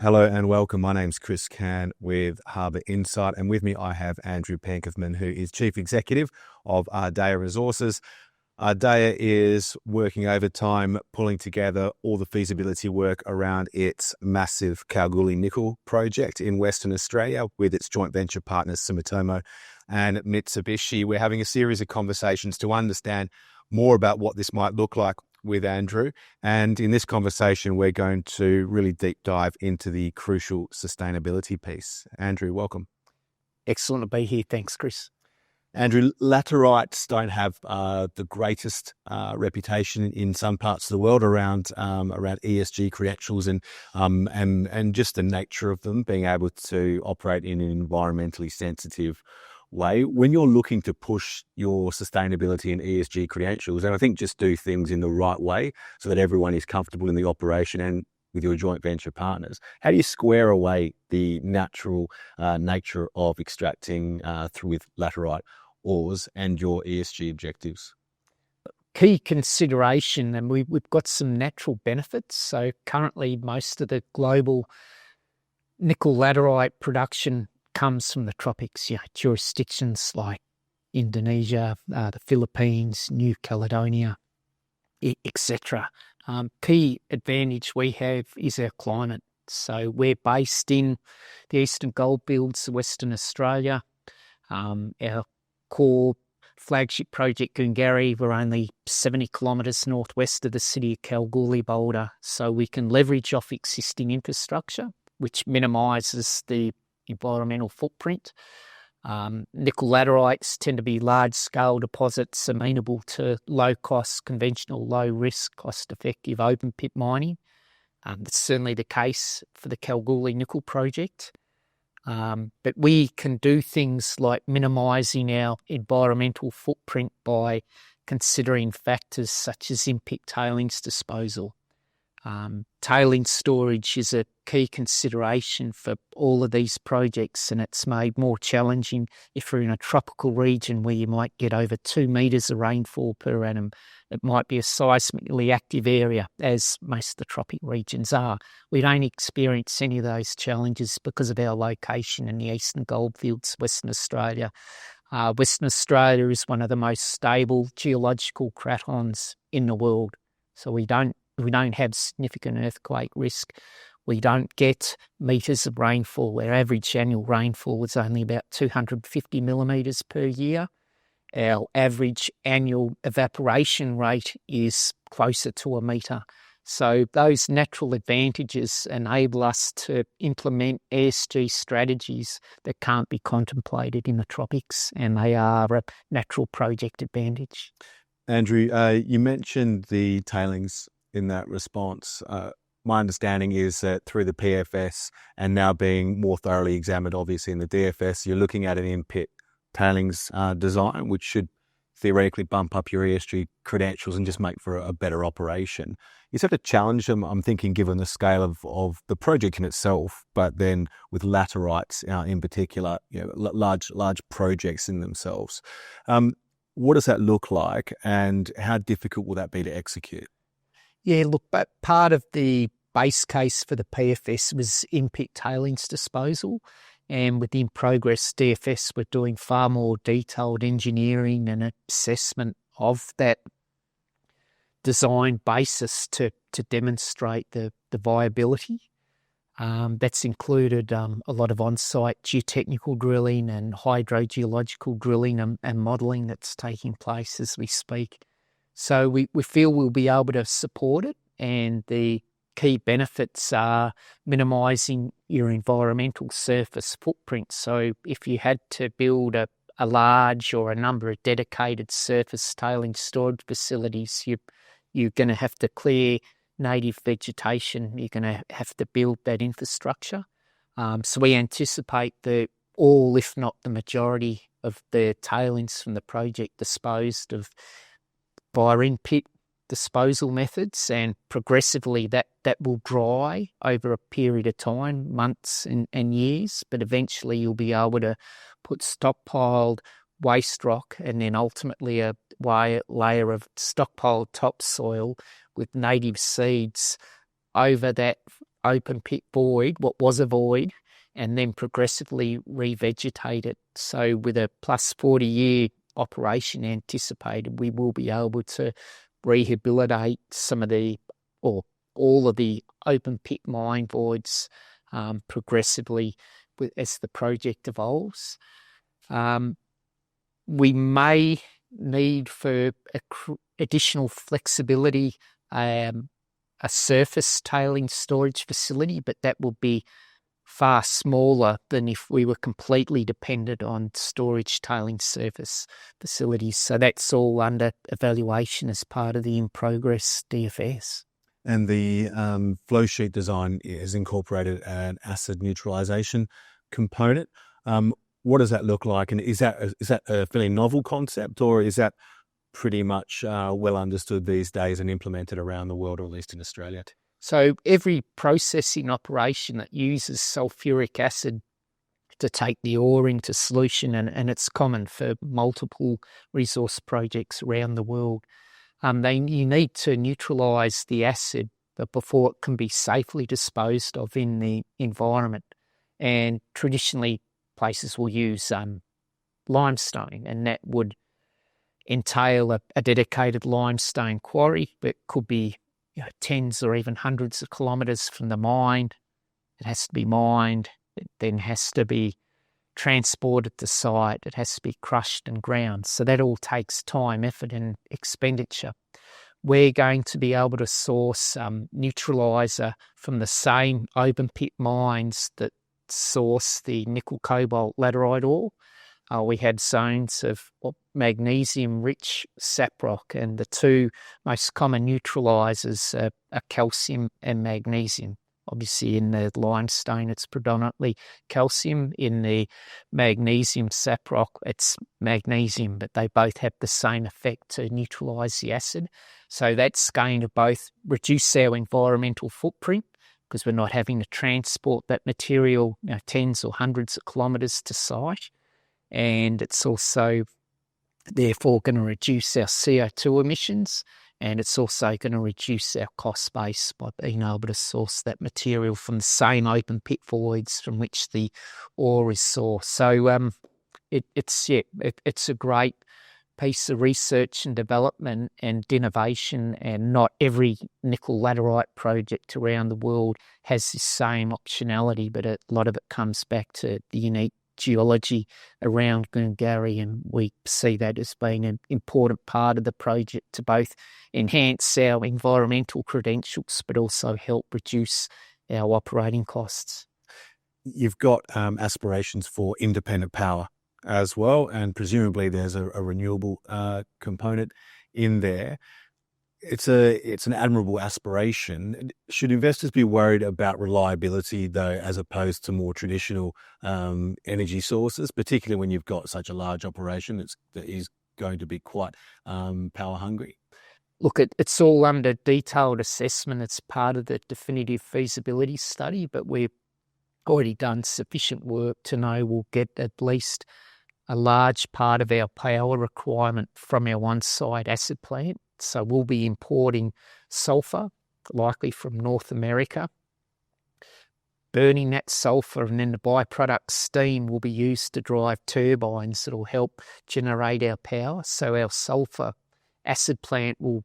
Hello and welcome. My name's Chris Cann with Harbour Insight, and with me I have Andrew Penkethman, who is Chief Executive of Ardea Resources. Ardea is working overtime, pulling together all the feasibility work around its massive Kalgoorlie Nickel Project in Western Australia with its joint venture partners Sumitomo and Mitsubishi. We're having a series of conversations to understand more about what this might look like with Andrew. And in this conversation, we're going to really deep dive into the crucial sustainability piece. Andrew, welcome. Excellent to be here. Thanks, Chris. Andrew, laterites don't have the greatest reputation in some parts of the world around ESG credentials and just the nature of them being able to operate in an environmentally sensitive way. When you're looking to push your sustainability and ESG credentials, and I think just do things in the right way so that everyone is comfortable in the operation and with your joint venture partners, how do you square away the natural nature of extracting with laterite ores and your ESG objectives? Key consideration, and we've got some natural benefits. So currently most of the global nickel laterite production comes from the tropics, jurisdictions like Indonesia, the Philippines, New Caledonia, etc. Key advantage we have is our climate. So we're based in the Eastern Goldfields of Western Australia. Our core flagship project, Goongarrie, we're only 70 kilometres northwest of the city of Kalgoorlie Boulder, so we can leverage off existing infrastructure, which minimises the environmental footprint. Nickel laterites tend to be large-scale deposits amenable to low-cost, conventional, low-risk, cost-effective open-pit mining. That's certainly the case for the Kalgoorlie Nickel Project. But we can do things like minimising our environmental footprint by considering factors such as in-pit tailings disposal. Tailings storage is a key consideration for all of these projects, and it's made more challenging if we're in a tropical region where you might get over 2 metres of rainfall per annum. It might be a seismically active area, as most of the tropic regions are. We don't experience any of those challenges because of our location in the Eastern Goldfields, Western Australia. Western Australia is one of the most stable geological cratons in the world, so we don't have significant earthquake risk. We don't get metres of rainfall. Our average annual rainfall is only about 250 millimetres per year. Our average annual evaporation rate is closer to a metre. So those natural advantages enable us to implement ESG strategies that can't be contemplated in the tropics, and they are a natural project advantage. Andrew, you mentioned the tailings in that response. My understanding is that through the PFS and now being more thoroughly examined, obviously in the DFS, you're looking at an in-pit tailings design, which should theoretically bump up your ESG credentials and just make for a better operation. You have to challenge them, I'm thinking, given the scale of the project in itself, but then with laterites in particular, large projects in themselves. What does that look like, and how difficult will that be to execute? Yeah, look, but part of the base case for the PFS was in-pit tailings disposal, and with the in-progress DFS, we're doing far more detailed engineering and assessment of that design basis to demonstrate the viability. That's included a lot of on-site geotechnical drilling and hydrogeological drilling and modelling that's taking place as we speak. So we feel we'll be able to support it, and the key benefits are minimising your environmental surface footprint. So if you had to build a large or a number of dedicated surface tailings storage facilities, you're going to have to clear native vegetation. You're going to have to build that infrastructure. So we anticipate that all, if not the majority, of the tailings from the project disposed of via in-pit disposal methods, and progressively that will dry over a period of time, months and years, but eventually you'll be able to put stockpiled waste rock and then ultimately a layer of stockpiled topsoil with native seeds over open pit void, what was a void, and then progressively revegetate it. So with a plus 40-year operation anticipated, we will be able to rehabilitate some of the, or all of the open pit mine voids progressively as the project evolves. We may need for additional flexibility a surface tailings storage facility, but that will be far smaller than if we were completely dependent on storage tailings surface facilities. So that's all under evaluation as part of the in-progress DFS. And the flow sheet design is incorporated an acid neutralization component. What does that look like? And is that a fairly novel concept, or is that pretty much well understood these days and implemented around the world, or at least in Australia? So every processing operation that uses sulfuric acid to take the ore into solution, and it's common for multiple resource projects around the world, you need to neutralise the acid before it can be safely disposed of in the environment. And traditionally, places will use limestone, and that would entail a dedicated limestone quarry, but could be tens or even hundreds of kilometres from the mine. It has to be mined. It then has to be transported to site. It has to be crushed and ground. So that all takes time, effort and expenditure. We're going to be able to source neutraliser from the same open pit mines that source the nickel cobalt laterite ore. We had zones of magnesium-rich saprock, and the two most common neutralisers are calcium and magnesium. Obviously, in the limestone, it's predominantly calcium. In the magnesium saprock, it's magnesium, but they both have the same effect to neutralise the acid. So that's going to both reduce our environmental footprint, because we're not having to transport that material tens or hundreds of kilometres to site. And it's also therefore going to reduce our CO2 emissions, and it's also going to reduce our cost base by being able to source that material from the same open pit voids from which the ore is sourced. So it's a great piece of research and development and innovation, and not every nickel laterite project around the world has the same optionality, but a lot of it comes back to the unique geology around Glengarry, and we see that as being an important part of the project to both enhance our environmental credentials but also help reduce our operating costs. You've got aspirations for independent power as well, and presumably there's a renewable component in there. It's an admirable aspiration. Should investors be worried about reliability, though, as opposed to more traditional energy sources, particularly when you've got such a large operation that is going to be quite power hungry? Look, it's all under detailed assessment. It's part of the definitive feasibility study, but we've already done sufficient work to know we'll get at least a large part of our power requirement from our on-site acid plant. So we'll be importing sulphur, likely from North America, burning that sulphur, and then the byproduct steam will be used to drive turbines that will help generate our power. So our sulphur acid plant will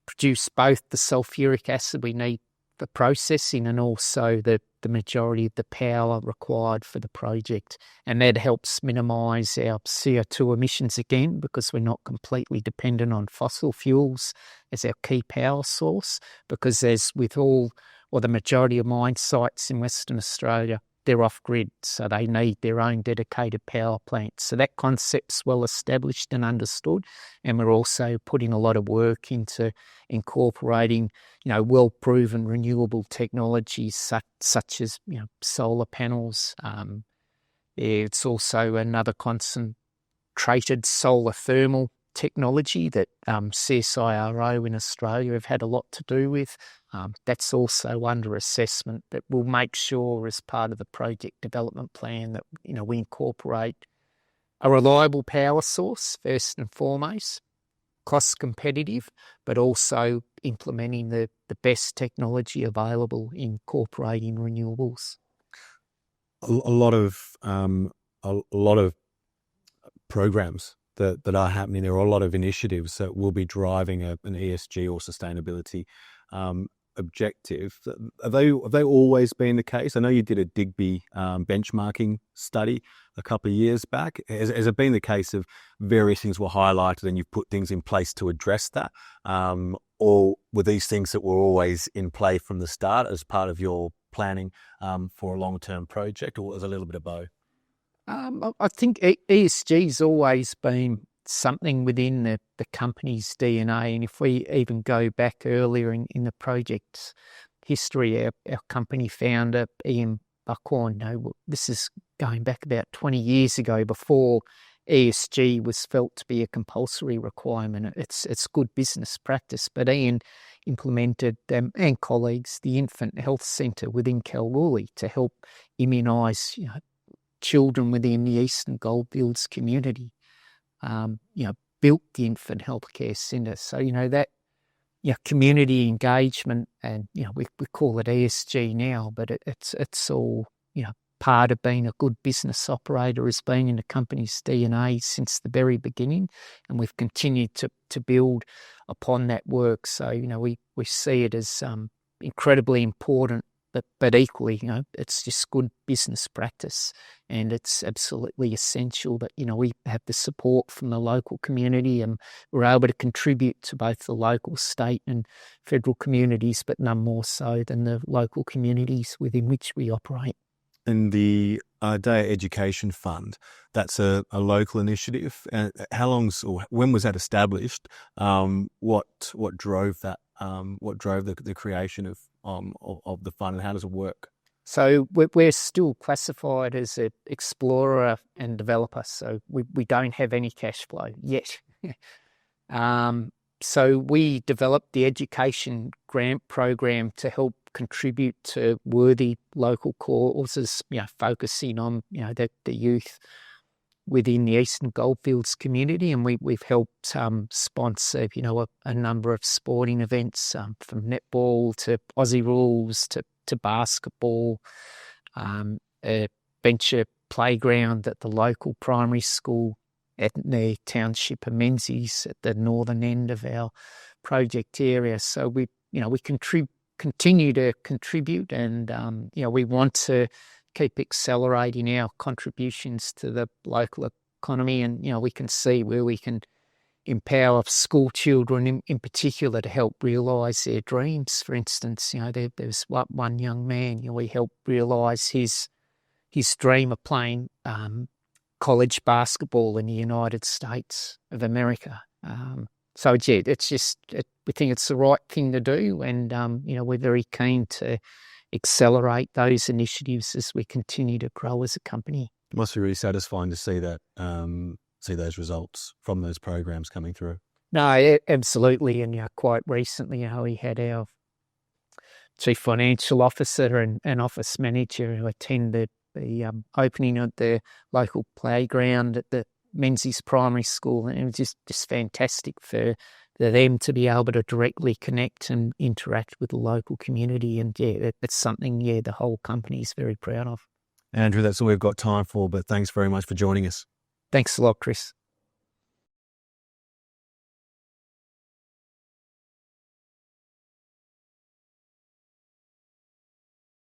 produce both the sulfuric acid we need for processing and also the majority of the power required for the project. And that helps minimise our CO2 emissions again, because we're not completely dependent on fossil fuels as our key power source, because as with all or the majority of mine sites in Western Australia, they're off-grid, so they need their own dedicated power plants. So that concept's well established and understood, and we're also putting a lot of work into incorporating, well-proven renewable technologies such as, solar panels. It's also another concentrated solar thermal technology that CSIRO in Australia have had a lot to do with. That's also under assessment, but we'll make sure as part of the project development plan that we incorporate a reliable power source first and foremost, cost competitive, but also implementing the best technology available, incorporating renewables. A lot of programs that are happening. There are a lot of initiatives that will be driving an ESG or sustainability objective. Have they always been the case? I know you did a Digby benchmarking study a couple of years back. Has it been the case of various things were highlighted and you've put things in place to address that? Or were these things that were always in play from the start as part of your planning for a long-term project, or was it a little bit of both? I think ESG's always been something within the company's DNA. And if we even go back earlier in the project's history, our company founder, Ian Buckhorn, this is going back about 20 years ago, before ESG was felt to be a compulsory requirement. It's good business practice. But Ian implemented, and colleagues, the Infant Health Centre within Kalgoorlie to help immunise children within the Eastern Goldfields community. Built the Infant Healthcare Centre. So, that community engagement, and, we call it ESG now, but it's all, part of being a good business operator, has been in the company's DNA since the very beginning. And we've continued to build upon that work. So, we see it as incredibly important, but equally, it's just good business practice, and it's absolutely essential that, we have the support from the local community, and we're able to contribute to both the local, state and federal communities, but none more so than the local communities within which we operate. And the Ardea Education Fund, that's a local initiative. When was that established? What drove that? What drove the creation of the fund, and how does it work? So we're still classified as an explorer and developer, so we don't have any cash flow yet. So we developed the education grant program to help contribute to worthy local causes, focusing on the youth within the Eastern Goldfields community, and we've helped sponsor a number of sporting events, from netball to Aussie rules to basketball, a venture playground at the local primary school at the township of Menzies at the northern end of our project area. So we continue to contribute, and we want to keep accelerating our contributions to the local economy, and we can see where we can empower school children in particular to help realise their dreams. For instance, there's one young man, we helped realise his dream of playing college basketball in the United States of America. So it's just, we think it's the right thing to do, and we're very keen to accelerate those initiatives as we continue to grow as a company. It must be really satisfying to see that, see those results from those programs coming through. No, absolutely. And quite recently, we had our Chief Financial Officer and Office Manager who attended the opening of the local playground at the Menzies Primary School, and it was just fantastic for them to be able to directly connect and interact with the local community. And it's something the whole company is very proud of. Andrew, that's all we've got time for, but thanks very much for joining us. Thanks a lot, Chris.